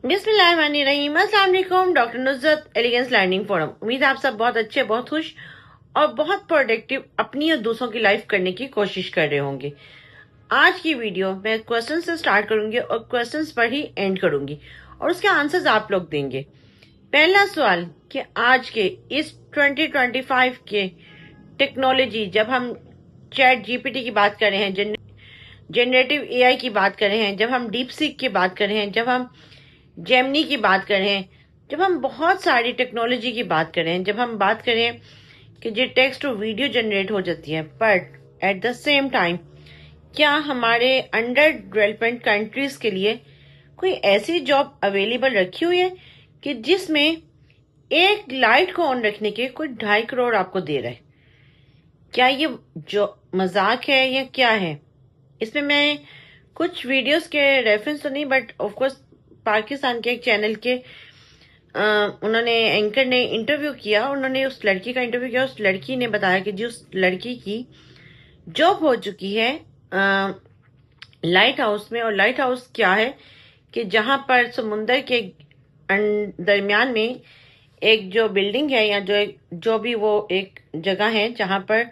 बिस्मिल्लाहिर्रहमानिर्रहीम। अस्सलाम वालेकुम। Doctor Nuzrat elegance learning forum. उम्मीद है आप सब बहुत अच्छे, बहुत खुश और बहुत प्रोडक्टिव अपनी और दूसरों की लाइफ करने की कोशिश कर रहे होंगे। आज की वीडियो मैं क्वेश्चन से स्टार्ट करूंगी और क्वेश्चंस पर ही एंड करूंगी और उसके आंसर्स आप लोग देंगे। पहला सवाल कि आज के इस 2025 के टेक्नोलॉजी, जब हम चैट जीपीटी की बात कर रहे हैं, जनरेटिव एआई की बात कर रहे हैं, जब हम डीप सीक की बात कर रहे हैं, जब हम जेमनी की बात कर रहे हैं, जब हम बहुत सारी टेक्नोलॉजी की बात कर रहे हैं, जब हम बात करें कि जो टेक्स्ट और वीडियो जनरेट हो जाती है, but at the same time क्या हमारे अंडर डेवलपमेंट कंट्रीज के लिए कोई ऐसी जॉब अवेलेबल रखी हुई है कि जिसमें एक लाइट को ऑन रखने के कोई 2.5 करोड़ आपको दे रहा है? क्या ये जो मजाक है या क्या है? इसमें मैं कुछ वीडियोस के रेफरेंस तो नहीं, बट ऑफ कोर्स पाकिस्तान के एक चैनल के उन्होंने एंकर ने इंटरव्यू किया, उन्होंने उस लड़की का इंटरव्यू किया। उस लड़की ने बताया कि जी उस लड़की की जॉब हो चुकी है लाइट हाउस में। और लाइट हाउस क्या है कि जहां पर समुंदर के दरमियान में एक जो बिल्डिंग है या जो भी वो एक जगह है जहां पर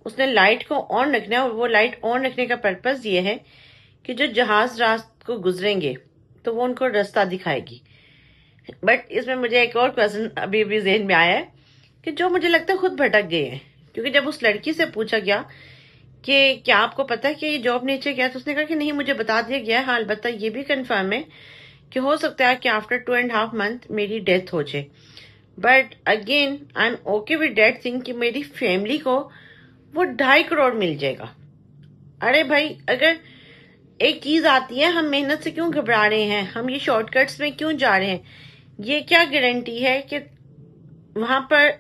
उसने लाइट को ऑन रखना है। और वो लाइट ऑन रखने का पर्पज ये है कि जो जहाज रात को गुजरेंगे तो वो उनको रास्ता दिखाएगी। बट इसमें मुझे एक और क्वेश्चन अभी भी जहन में आया है कि जो मुझे लगता है खुद भटक गए हैं, क्योंकि जब उस लड़की से पूछा गया कि क्या आपको पता है कि ये जॉब नेचर क्या है, तो उसने कहा कि नहीं, मुझे बता दिया गया है। हाँ, अलबत्ता ये भी कंफर्म है कि हो सकता है कि आफ्टर 2.5 मंथ मेरी डेथ हो जाए, but again I am okay with that thing कि मेरी फैमिली को वो 2.5 करोड़ मिल जाएगा। अरे भाई, अगर एक चीज आती है, हम मेहनत से क्यों घबरा रहे हैं, हम ये शॉर्टकट्स में क्यों जा रहे हैं? ये क्या गारंटी है कि वहां पर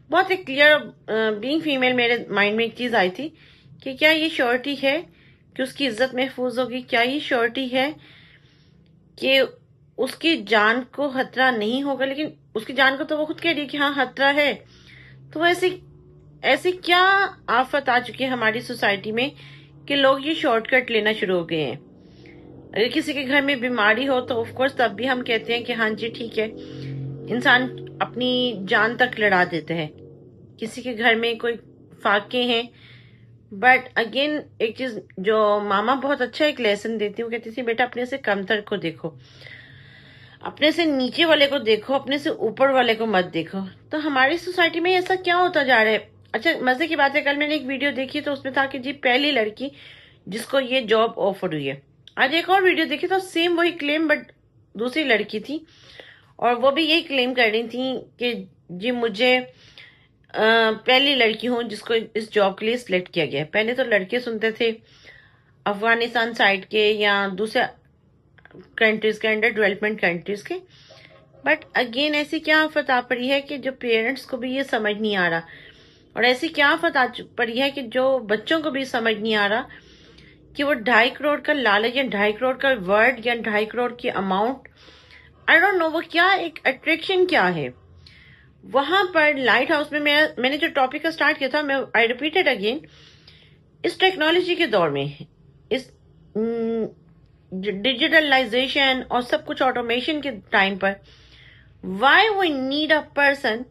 बहुत एक क्लियर बीइंग फीमेल मेरे माइंड में एक चीज आई थी कि क्या ये श्योरिटी है कि उसकी इज्जत महफूज होगी? क्या ये श्योरिटी है कि उसकी जान को खतरा नहीं होगा? लेकिन उसकी जान को तो वो खुद कह रही है कि हाँ खतरा है। तो ऐसी क्या आफत आ चुकी है हमारी सोसाइटी में कि लोग ये शॉर्टकट लेना शुरू हो गए हैं? अगर किसी के घर में बीमारी हो तो ऑफ कोर्स तब भी हम कहते हैं कि हाँ जी ठीक है, इंसान अपनी जान तक लड़ा देते हैं। किसी के घर में कोई फाके हैं, बट अगेन एक चीज जो मामा बहुत अच्छा एक लेसन देती हूँ, कहती थी बेटा अपने से कमतर को देखो, अपने से नीचे वाले को देखो, अपने से ऊपर वाले को मत देखो। तो हमारी सोसाइटी में ऐसा क्या होता जा रहा है? अच्छा, मजे की बात है, कल मैंने एक वीडियो देखी तो उसमें था कि जी पहली लड़की जिसको ये जॉब ऑफर हुई है। आज एक और वीडियो देखी तो सेम वही क्लेम, बट दूसरी लड़की थी और वो भी यही क्लेम कर रही थी कि जी मुझे पहली लड़की हूं जिसको इस जॉब के लिए सिलेक्ट किया गया है। पहले तो लड़के सुनते थे अफगानिस्तान साइड के या दूसरे कंट्रीज के, अंडर डेवलपमेंट कंट्रीज के, बट अगेन ऐसी क्या आफत आ पड़ी है कि जो पेरेंट्स को भी ये समझ नहीं आ रहा, और ऐसी क्या आफत आ पड़ी है कि जो बच्चों को भी समझ नहीं आ रहा कि वो 2.5 करोड़ का लालच या 2.5 करोड़ का वर्ड या 2.5 करोड़ की अमाउंट, आई डोंट नो वो क्या एक अट्रैक्शन क्या है वहां पर लाइट हाउस में। मैंने जो टॉपिक का स्टार्ट किया था, मैं आई रिपीटेड अगेन, इस टेक्नोलॉजी के दौर में, इस डिजिटलाइजेशन और सब कुछ ऑटोमेशन के टाइम पर, why we need a person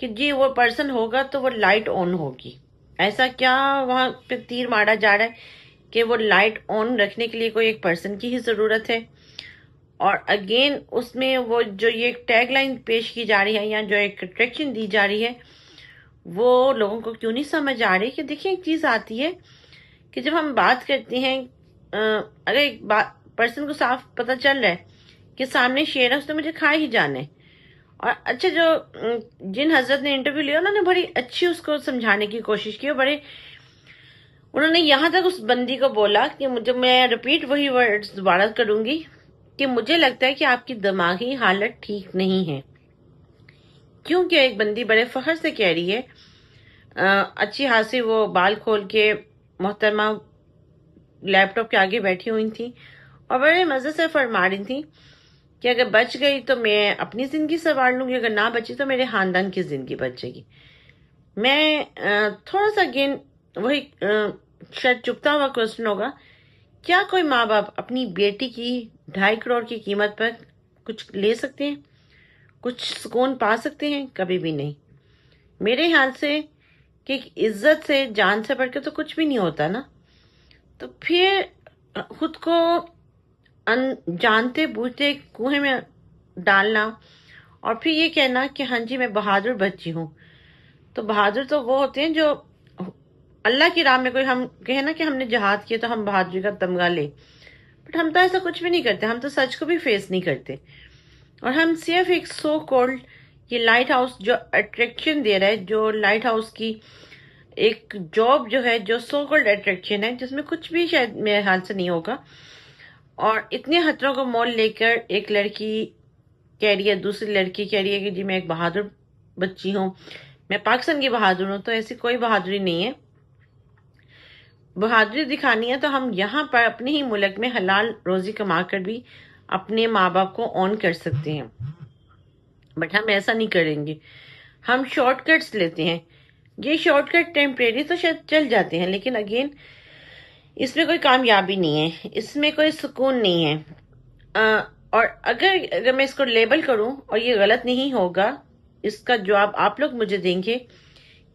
कि जी वो पर्सन होगा तो वो लाइट ऑन होगी? ऐसा क्या वहां पे तीर मारा जा रहा है कि वो लाइट ऑन रखने के लिए कोई एक पर्सन की ही जरूरत है? और अगेन उसमें वो जो ये टैग लाइन पेश की जा रही है या जो एक अट्रैक्शन दी जा रही है, वो लोगों को क्यों नहीं समझ आ रही? कि देखिए एक चीज आती है कि जब हम बात करते हैं, अगर एक बात पर्सन को साफ पता चल रहा है कि सामने शेर है, उसने मुझे खा ही जाना है। और अच्छा, जो जिन हजरत ने इंटरव्यू लिया उन्होंने बड़ी अच्छी उसको समझाने की कोशिश की, बड़े उन्होंने यहां तक उस बंदी को बोला कि मुझे, मैं रिपीट वही वर्ड्स दोबारा करूंगी, कि मुझे लगता है कि आपकी दिमागी हालत ठीक नहीं है। क्योंकि एक बंदी बड़े फखर से कह रही है, अच्छी खासी वो बाल खोल के मोहतरमा लैपटॉप के आगे बैठी हुई थी और बड़े मजे से फरमा रही थी कि अगर बच गई तो मैं अपनी जिंदगी संवार लूंगी, अगर ना बची तो मेरे खानदान की जिंदगी बच जाएगी। मैं थोड़ा सा अगेन वही शायद चुपता हुआ क्वेश्चन होगा کیا کوئی ماں باپ اپنی بیٹی کی 2.5 کروڑ کی قیمت پر کچھ لے سکتے ہیں؟ کچھ سکون پا سکتے ہیں؟ کبھی بھی نہیں۔ میرے خیال سے کہ عزت سے، جان سے بڑھ کے تو کچھ بھی نہیں ہوتا نا۔ تو پھر خود کو جانتے بوجھتے کنویں میں ڈالنا اور پھر یہ کہنا کہ ہاں جی میں بہادر بچی ہوں۔ تو بہادر تو وہ ہوتے ہیں جو اللہ کی راہ میں، کوئی ہم کہے نا کہ ہم نے جہاد کیا تو ہم بہادری کا تمغہ لے، بٹ ہم تو ایسا کچھ بھی نہیں کرتے، ہم تو سچ کو بھی فیس نہیں کرتے، اور ہم صرف ایک سو کولڈ یہ لائٹ ہاؤس جو اٹریکشن دے رہا ہے، جو لائٹ ہاؤس کی ایک جاب جو ہے، جو سو کولڈ اٹریکشن ہے، جس میں کچھ بھی شاید میرے خیال سے نہیں ہوگا، اور اتنے خطروں کو مول لے کر ایک لڑکی کہہ رہی ہے، دوسری لڑکی کہہ رہی ہے کہ جی میں ایک بہادر بچی ہوں، میں پاکستان کی بہادر ہوں، تو ایسی کوئی بہادری نہیں ہے۔ بہادری دکھانی ہے تو ہم یہاں پر اپنے ہی ملک میں حلال روزی کما کر بھی اپنے ماں باپ کو آن کر سکتے ہیں، بٹ ہم ایسا نہیں کریں گے۔ ہم شارٹ کٹس لیتے ہیں، یہ شارٹ کٹ ٹیمپریری تو شاید چل جاتے ہیں، لیکن اگین اس میں کوئی کامیابی نہیں ہے، اس میں کوئی سکون نہیں ہے۔ اور اگر میں اس کو لیبل کروں، اور یہ غلط نہیں ہوگا، اس کا جواب آپ لوگ مجھے دیں گے،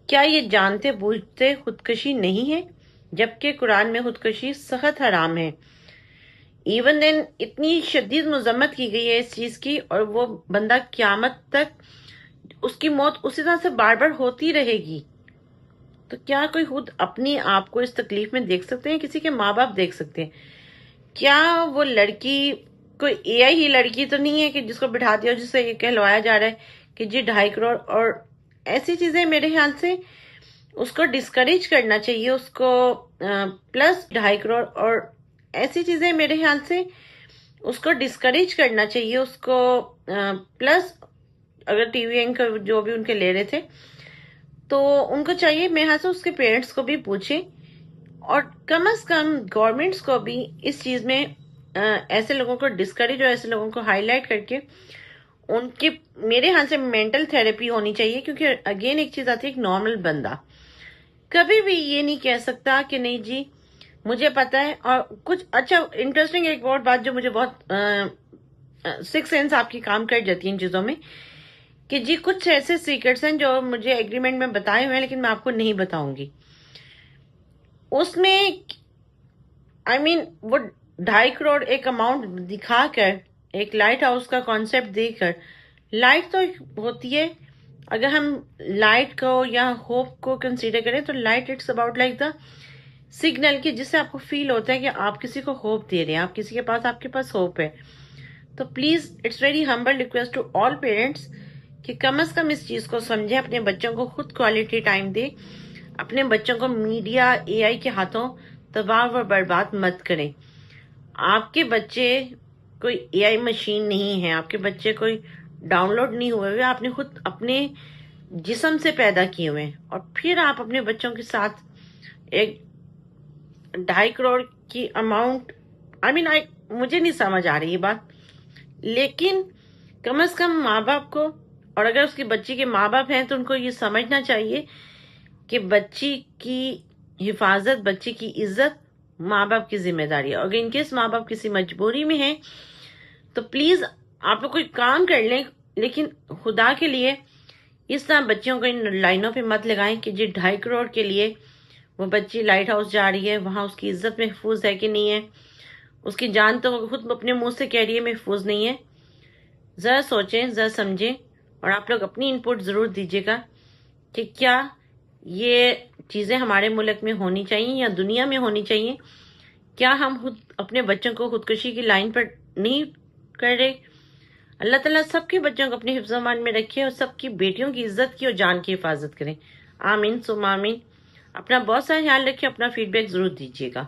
کیا یہ جانتے بوجھتے خودکشی نہیں ہے؟ جبکہ قرآن میں خودکشی سخت حرام ہے۔ ایون دین اتنی شدید مذمت کی گئی ہے اس چیز کی، اور وہ بندہ قیامت تک اس کی موت اسی طرح سے بار بار ہوتی رہے گی۔ تو کیا کوئی خود اپنی آپ کو اس تکلیف میں دیکھ سکتے ہیں؟ کسی کے ماں باپ دیکھ سکتے ہیں؟ کیا وہ لڑکی کوئی اے آئی ہی لڑکی تو نہیں ہے کہ جس کو بٹھا دیا، جس سے یہ کہلوایا جا رہا ہے کہ جی 2.5 کروڑ اور ایسی چیزیں؟ میرے خیال سے اس کو ڈسکریج کرنا چاہیے، اس کو پلس 2.5 کروڑ اور ایسی چیزیں میرے خیال سے اس کو ڈسکریج کرنا چاہیے، اس کو پلس اگر ٹی وی اینکر جو بھی ان کے لے رہے تھے تو ان کو چاہیے، میرے خیال سے اس کے پیرنٹس کو بھی پوچھیں، اور کم از کم گورنمنٹس کو بھی اس چیز میں ایسے لوگوں کو ڈسکریج اور ایسے لوگوں کو ہائی لائٹ کر کے ان کی میرے خیال سے مینٹل تھراپی ہونی چاہیے، کیونکہ اگین ایک چیز آتی ہے، ایک نارمل بندہ کبھی بھی یہ نہیں کہہ سکتا کہ نہیں جی مجھے پتا ہے۔ اور کچھ اچھا انٹرسٹنگ ایک اور بات جو مجھے بہت سکس سینس آپ کی کام کر جاتی ہے ان چیزوں میں، کہ جی کچھ ایسے سیکرٹس ہیں جو مجھے ایگریمنٹ میں بتائے ہوئے ہیں لیکن میں آپ کو نہیں بتاؤں گی۔ اس میں وہ 2.5 کروڑ ایک اماؤنٹ دکھا کر، ایک لائٹ ہاؤس کا کانسیپٹ دے کر، لائٹ تو ہوتی ہے، اگر ہم لائٹ کو یا ہوپ کو کنسیڈر کریں تو light it's about like the signal, کہ جس سے آپ کو فیل ہوتا ہے کہ آپ کسی کو ہوپ دے رہے ہیں، آپ کسی کے پاس، آپ کے پاس ہوپ ہے۔ تو please it's very humble request to all parents کہ کم از کم اس چیز کو سمجھیں، اپنے بچوں کو خود کوالٹی ٹائم دے، اپنے بچوں کو میڈیا اے آئی کے ہاتھوں تباہ و برباد مت کریں۔ آپ کے بچے کوئی اے آئی مشین نہیں ہے، آپ کے بچے کوئی ڈاؤن لوڈ نہیں ہوئے ہوئے، آپ نے خود اپنے جسم سے پیدا کیے ہوئے ہیں، اور پھر آپ اپنے بچوں کے ساتھ ایک 2.5 کروڑ کی اماؤنٹ، مجھے نہیں سمجھ آ رہی یہ بات، لیکن کم از کم ماں باپ کو، اور اگر اس کی بچی کے ماں باپ ہیں تو ان کو یہ سمجھنا چاہیے کہ بچی کی حفاظت، بچی کی عزت ماں باپ کی ذمہ داری ہے۔ اگر ان کیس ماں باپ کسی مجبوری میں ہیں تو پلیز آپ لوگ کوئی کام کر لیں، لیکن خدا کے لیے اس طرح بچیوں کو ان لائنوں پہ مت لگائیں کہ جی 2.5 کروڑ کے لیے وہ بچی لائٹ ہاؤس جا رہی ہے، وہاں اس کی عزت محفوظ ہے کہ نہیں ہے، اس کی جان تو وہ خود اپنے منہ سے کہہ رہی ہے محفوظ نہیں ہے۔ ذرا سوچیں، ذرا سمجھیں، اور آپ لوگ اپنی انپٹ ضرور دیجیے گا کہ کیا یہ چیزیں ہمارے ملک میں ہونی چاہیے یا دنیا میں ہونی چاہیے؟ کیا ہم خود اپنے بچوں کو خودکشی کی لائن پر نہیں کر رہے؟ اللہ تعالیٰ سب کے بچوں کو اپنے حفظ و امان میں رکھے، اور سب کی بیٹیوں کی عزت کی اور جان کی حفاظت کریں۔ آمین ثم آمین۔ اپنا بہت سارا خیال رکھیں، اپنا فیڈ بیک ضرور دیجیے گا۔